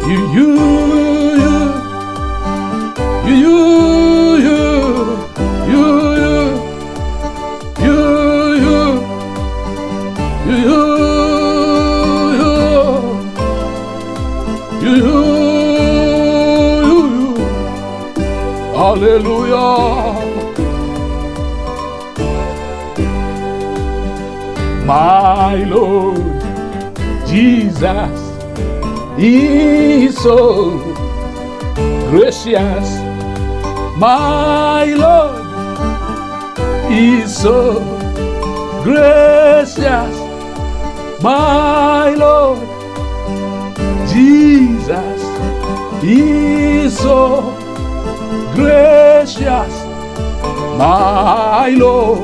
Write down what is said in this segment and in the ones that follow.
You, you, you, you, you, you, you, you, you, you, hallelujah. My Lord Jesus is so gracious. My Lord is so gracious. My Lord Jesus is so gracious. My Lord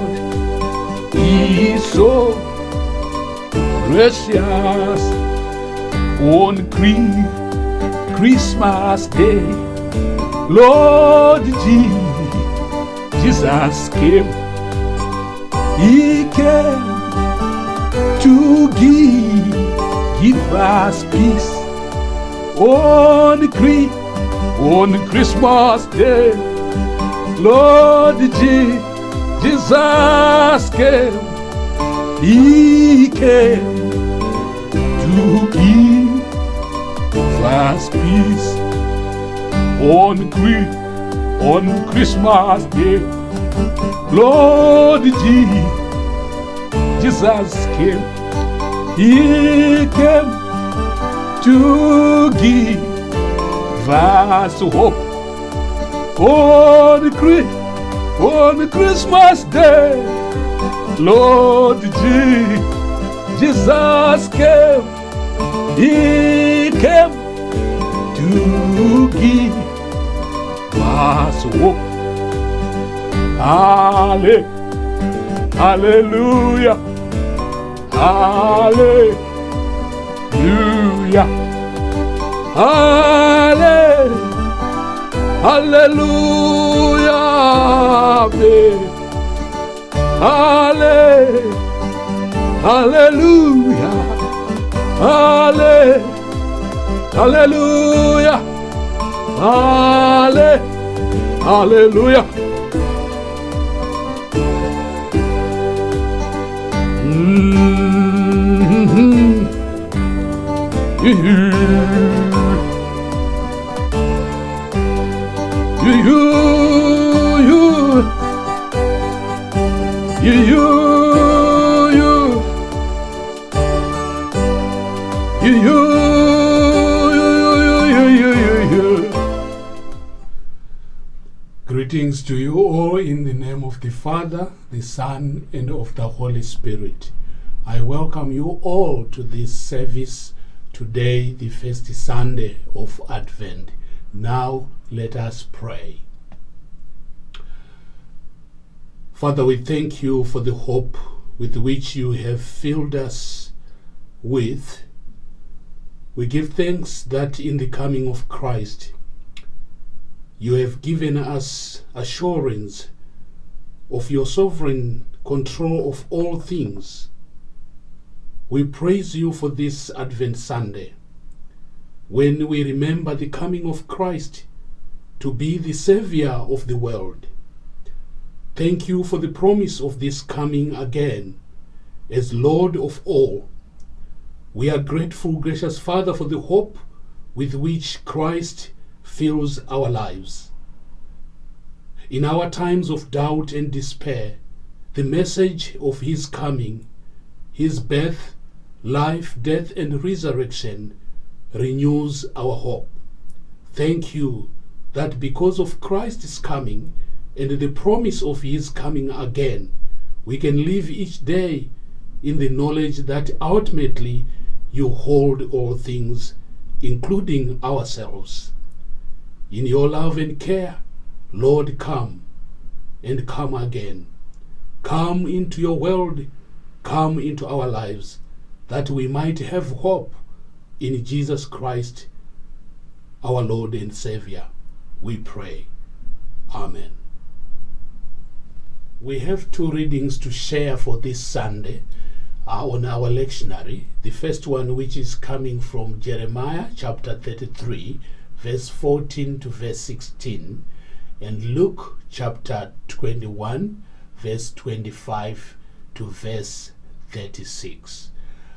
is so gracious. On Christmas Day, Lord Jesus came. He came to give us peace. On Christmas Day, Lord Jesus came. He came to give us peace. On Christmas Day, Lord Jesus came. He came to give us hope. On Christmas Day, Lord Jesus came. He came to give us hope. Hallelujah. Hallelujah. Hallelujah. Hallelujah. Hallelujah. Hallelujah. Greetings to you all in the name of the Father, the Son, and of the Holy Spirit. I welcome you all to this service today, the first Sunday of Advent. Now let us pray. Father, we thank you for the hope with which you have filled us with. We give thanks that in the coming of Christ, you have given us assurance of your sovereign control of all things. We praise you for this Advent Sunday, when we remember the coming of Christ to be the Savior of the world. Thank you for the promise of this coming again as Lord of all. We are grateful, gracious Father, for the hope with which Christ fills our lives. In our times of doubt and despair, the message of his coming, his birth, life, death, and resurrection renews our hope. Thank you that because of Christ's coming and the promise of his coming again, we can live each day in the knowledge that ultimately you hold all things, including ourselves. In your love and care, Lord, come and come again. Come into your world, come into our lives, that we might have hope in Jesus Christ, our Lord and Savior. We pray. Amen. We have two readings to share for this Sunday. on our lectionary. The first one, which is coming from Jeremiah chapter 33, verse 14 to verse 16, and Luke chapter 21, verse 25 to verse 36.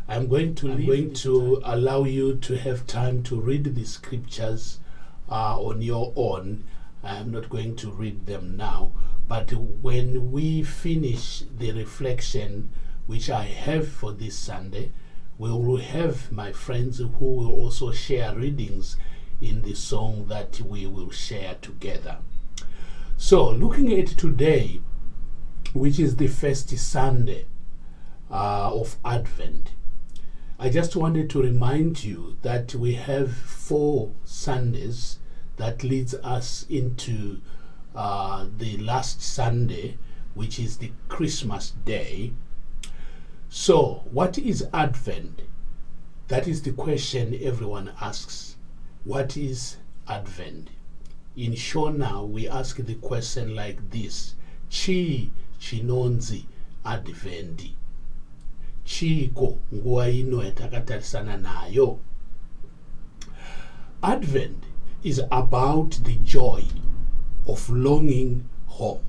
I'm going to allow you to have time to read the scriptures on your own. I'm not going to read them now, but when we finish the reflection which I have for this Sunday, we will have my friends who will also share readings in the song that we will share together. So, looking at today, which is the first Sunday of Advent, I just wanted to remind you that we have 4 Sundays that leads us into the last Sunday, which is the Christmas Day. So, what is Advent? That is the question everyone asks. What is Advent? In Shona, we ask the question like this: Chi chinonzi Advendi? Chiko nguwa ino yatakatarisana nayo? Advent is about the joy of longing home.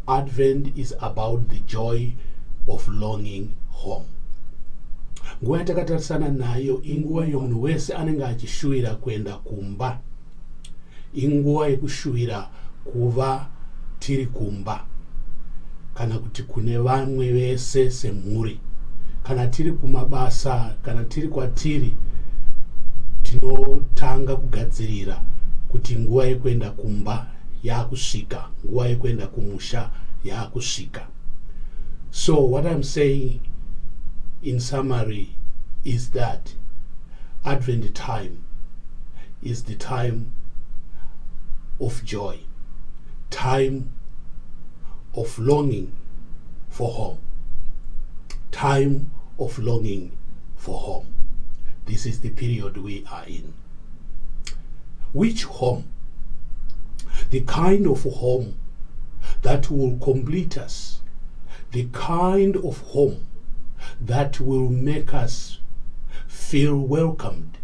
Advent is about the joy of longing home. Nguwa yatakatarisana nayo inguwa yomunhu wese anenge achishuwira kuenda kumba, inguwa yekushuwira kuva tiri kumba, kana kuti kune vamwe vese semhuri, kana tiri kumabasa, kana tiri kwatiri, tinotanga kugadzirira kuti nguwa yekuenda kumba yakusvika, nguwa yekuenda kumusha yakusvika. So what I'm saying in summary is that Advent time is the time of joy, time of longing for home, time of longing for home. This is the period we are in. Which home? The kind of home that will complete us, the kind of home that will make us feel welcomed,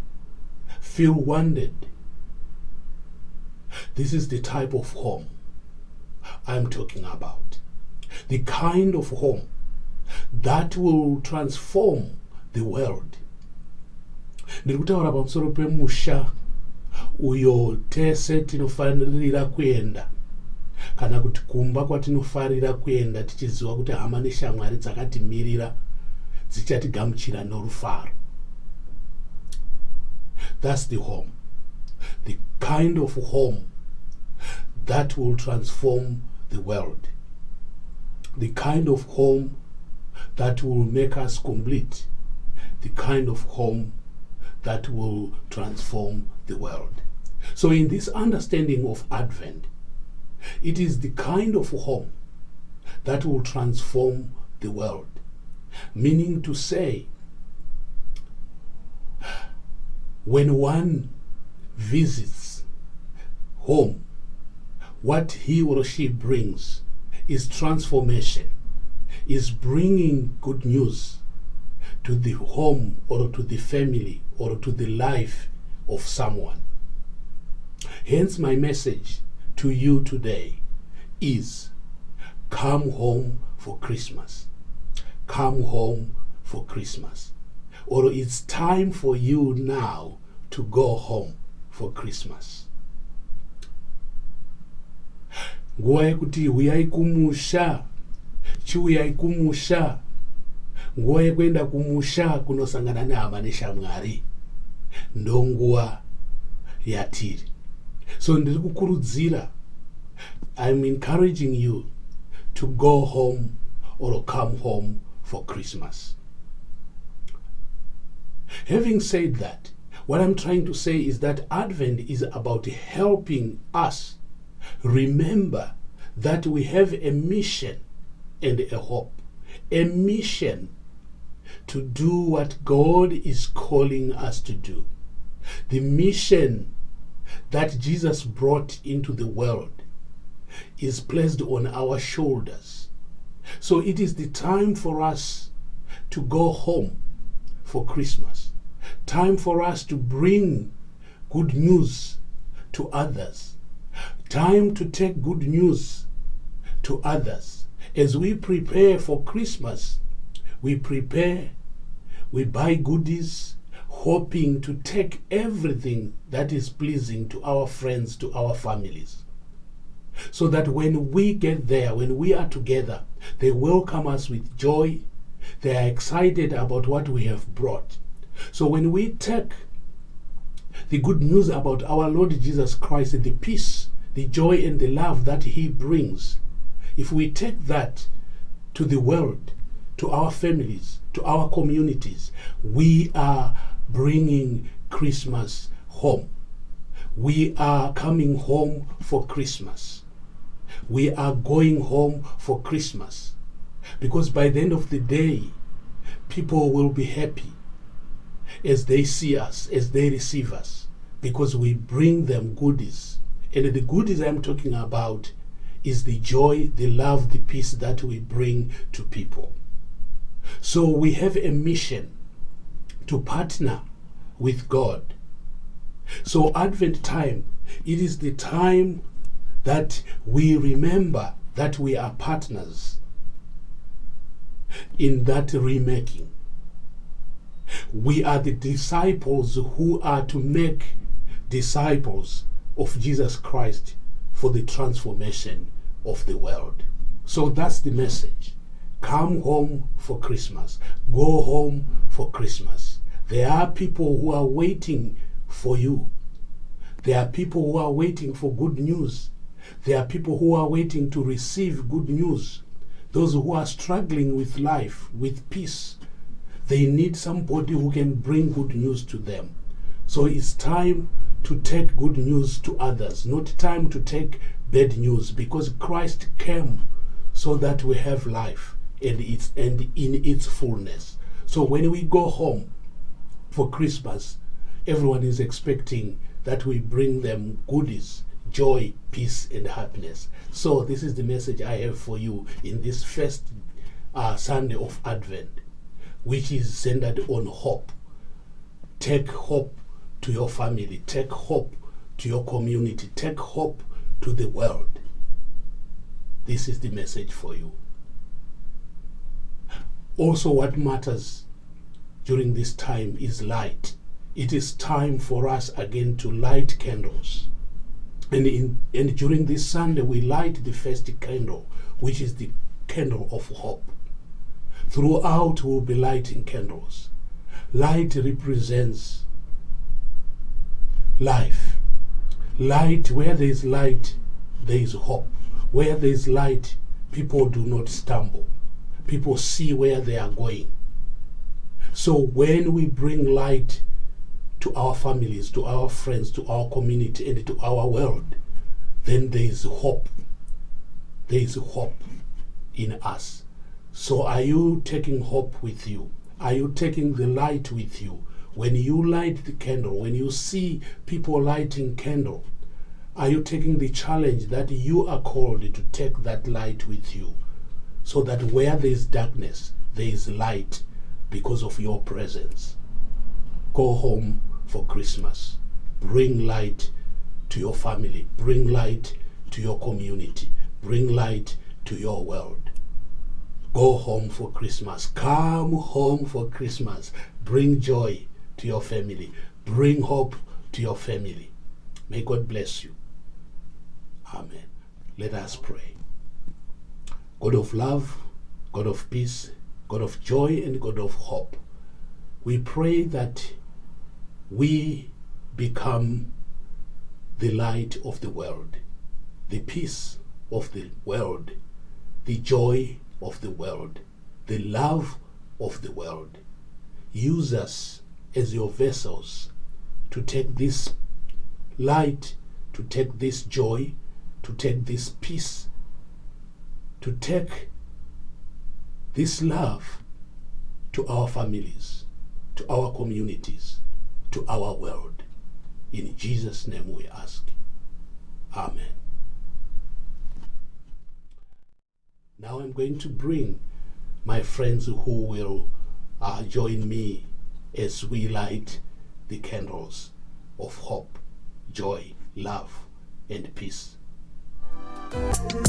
feel wanted. This is the type of home I'm talking about. The kind of home that will transform the world. Ndikutaura pamusoro pemusha uyo tese tinofanirira kuenda, kana kuti kumba kwatinofarira kuenda tichiziva kuti hama neshamwari dzakatimirira dzichatigamuchira norufaro. That's the home. The kind of home that will transform the world. The kind of home that will make us complete. The kind of home that will transform the world. So in this understanding of Advent, it is the kind of home that will transform the world. Meaning to say, when one visits home, what he or she brings is transformation, is bringing good news to the home or to the family or to the life of someone. Hence my message to you today is, come home for Christmas. Come home for Christmas. Or it's time for you now to go home for Christmas. Nguwa yekuti huyai kumusha, chiuyai kumusha. Nguwa yekuenda kumusha kunosangana nehama neshamwari. Ndo nguwa yatiri. So ndiri kukurudzira, I'm encouraging you to go home or come home for Christmas. Having said that, what I'm trying to say is that Advent is about helping us remember that we have a mission and a hope. A mission to do what God is calling us to do. The mission that Jesus brought into the world is placed on our shoulders. So it is the time for us to go home for Christmas. Time for us to bring good news to others. Time to take good news to others. As we prepare for Christmas, we prepare, we buy goodies, hoping to take everything that is pleasing to our friends, to our families. So that when we get there, when we are together, they welcome us with joy. They are excited about what we have brought. So when we take the good news about our Lord Jesus Christ, the peace, the joy and the love that He brings, if we take that to the world, to our families, to our communities, we are bringing Christmas home. We are coming home for Christmas. We are going home for Christmas. Because by the end of the day, people will be happy as they see us, as they receive us, because we bring them goodies. And the goodies I'm talking about is the joy, the love, the peace that we bring to people. So we have a mission to partner with God. So Advent time, it is the time that we remember that we are partners in that remaking. We are the disciples who are to make disciples of Jesus Christ for the transformation of the world. So that's the message. Come home for Christmas. Go home for Christmas. There are people who are waiting for you. There are people who are waiting for good news. There are people who are waiting to receive good news. Those who are struggling with life, with peace, they need somebody who can bring good news to them. So it's time to take good news to others, not time to take bad news, because Christ came so that we have life and in its fullness. So when we go home for Christmas, everyone is expecting that we bring them goodies, joy, peace, and happiness. So this is the message I have for you in this first Sunday of Advent, which is centered on hope. Take hope to your family. Take hope to your community. Take hope to the world. This is the message for you. Also, what matters during this time is light. It is time for us again to light candles. And during this Sunday, we light the first candle, which is the candle of hope. Throughout, we'll be lighting candles. Light represents life. Light, where there is light, there is hope. Where there is light, people do not stumble. People see where they are going. So when we bring light to our families, to our friends, to our community, and to our world, then there is hope. There is hope in us. So are you taking hope with you? Are you taking the light with you? When you light the candle, when you see people lighting candle, are you taking the challenge that you are called to take that light with you? So that where there is darkness, there is light because of your presence. Go home for Christmas. Bring light to your family. Bring light to your community. Bring light to your world. Go home for Christmas. Come home for Christmas. Bring joy to your family. Bring hope to your family. May God bless you. Amen. Let us pray. God of love, God of peace, God of joy, and God of hope, we pray that we become the light of the world, the peace of the world, the joy of the world, the love of the world. Use us as your vessels to take this light, to take this joy, to take this peace, to take this love to our families, to our communities, to our world. In Jesus' name we ask. Amen. Now I'm going to bring my friends who will join me as we light the candles of hope, joy, love, and peace.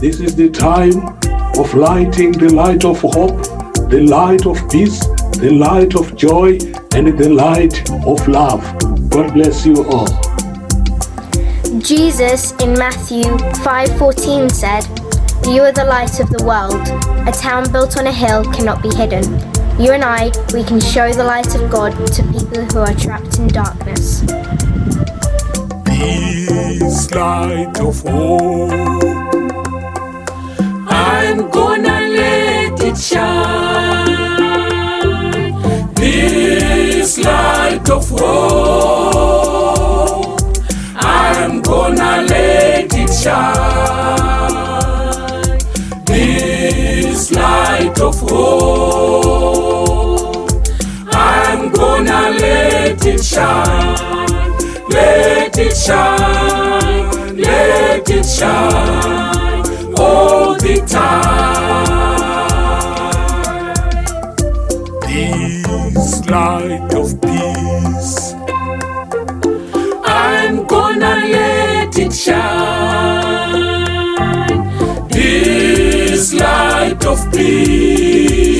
This is the time of lighting the light of hope, the light of peace, the light of joy, and the light of love. God bless you all. Jesus in Matthew 5:14 said, "You are the light of the world. A town built on a hill cannot be hidden." You and I, we can show the light of God to people who are trapped in darkness. This light of hope, I'm gonna let it shine. This light of hope, I'm gonna let it shine. This light of hope, I'm gonna let it shine. Let it shine, let it shine all the time. This light of peace, I'm gonna let it shine. This light of peace,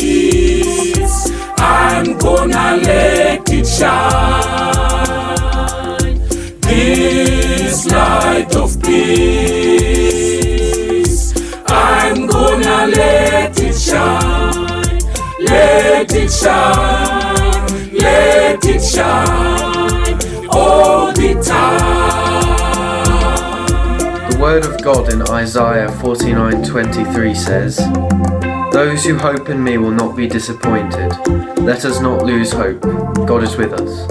I'm gonna let it shine. This light of peace, I'm gonna let it shine. Let it shine, let it shine all the time. The word of God in Isaiah 49:23 says, "Those who hope in me will not be disappointed. Let us not lose hope. God is with us."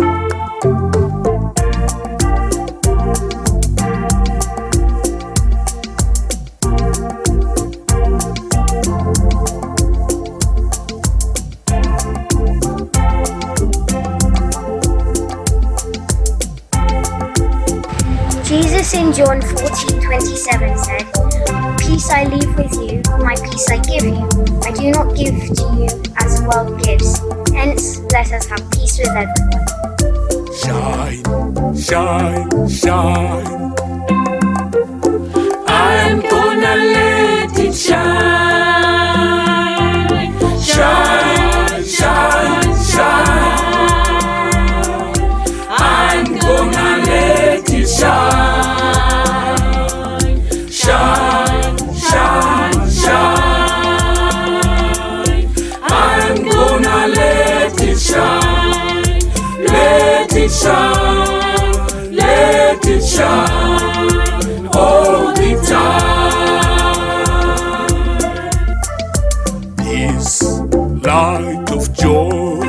Jesus in John 14:27 said, "Peace I leave with you, my peace I give you. I do not give to you as the world gives. Hence, let us have peace with everyone." Shine, shine, shine. I'm gonna let it shine. Shine, shine, shine. I'm gonna let it shine. Shine, shine, shine. I'm gonna let it shine. Let it shine, let it shine all the time. This light of joy,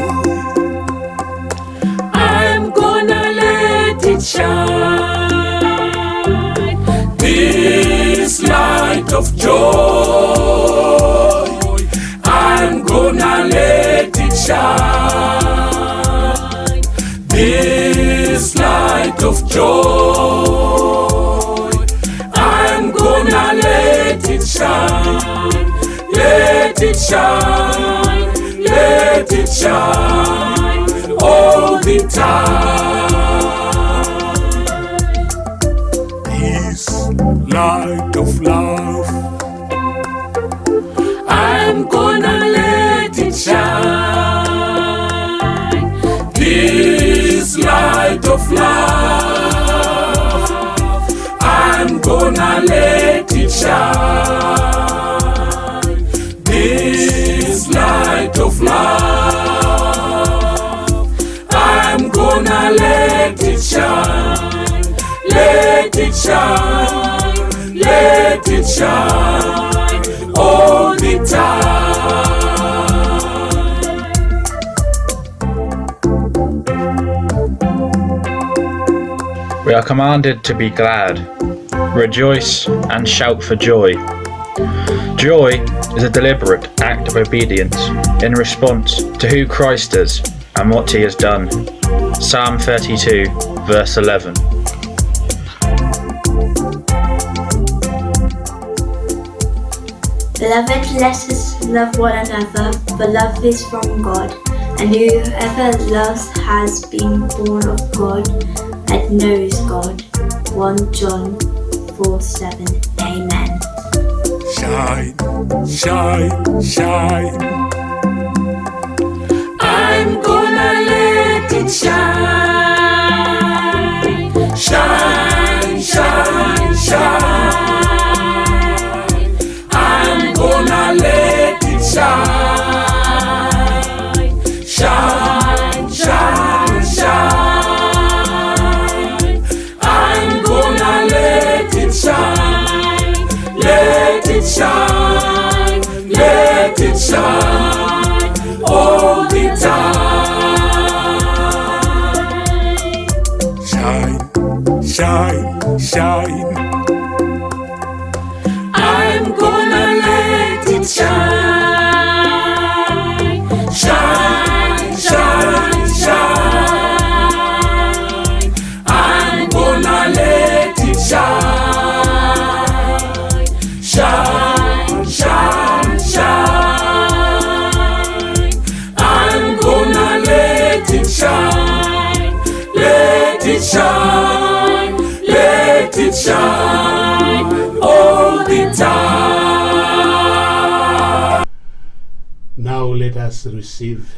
I'm gonna let it shine. This light of joy, I'm gonna let it shine. This light of joy, I'm gonna let it shine. Let it shine, let it shine all the time. This light of love, I'm gonna let it shine. This light of love, I'm gonna let it shine. This light of love, I'm gonna let it shine. Let it shine, let it shine all the time. We are commanded to be glad, rejoice and shout for joy. Joy is a deliberate act of obedience in response to who Christ is and what he has done. Psalm 32, verse 11. Beloved, let us love one another, for love is from God, And whoever loves has been born of God and knows God. 1 John 4:7. Amen. Shine, shine, shine. I'm gonna let it shine. Shine, shine, shine. I'm gonna let it shine. Shine, shine, shine. I'm gonna let it shine. Let it shine. Let it shine. All the time. Shine, shine, shine. I'm gonna let it shine. Shine, shine, shine. I'm gonna let it shine. Shine, shine, shine. I'm gonna let it shine. Let it shine. Let it shine. All the time. Now let us receive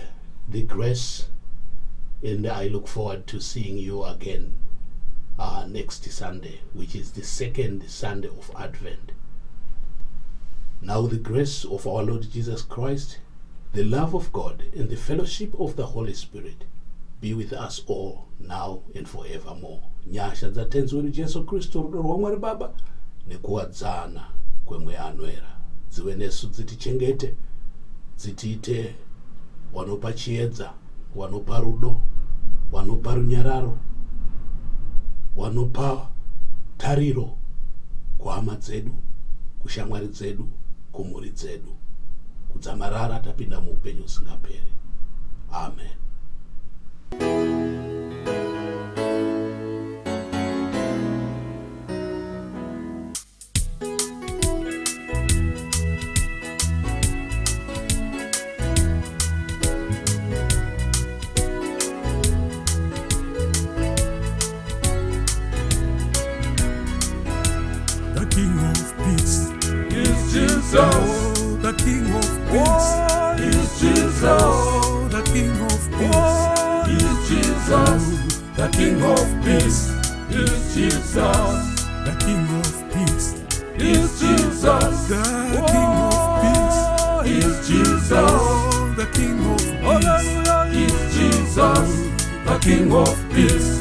the grace, and I look forward to seeing you again next Sunday, which is the second Sunday of Advent. Now the grace of our Lord Jesus Christ, the love of God, and the fellowship of the Holy Spirit be with us all now and forevermore. Nyasha dza tenzi wedu Jesu Kristu, rudo rwa Mwari Baba nekuwadzana kwemweya anwera dzive nesu, dzitichengete, dzitiite wanopa chiedza, wanopa rudo, wanopa runyararo, wanopa tariro kuhama dzedu, kushamwari dzedu, kumhuri dzedu, kudzamarara tapinda muupenyu usingaperi. Amen. The King of Peace Is Jesus. Oh, the King of Peace Is Jesus. Oh, the King of Peace Is Jesus. The King of Peace. Is Jesus. The King of Peace Is Jesus. The King of Peace Is Jesus. Oh, the King of Peace Is Jesus. The King of Peace.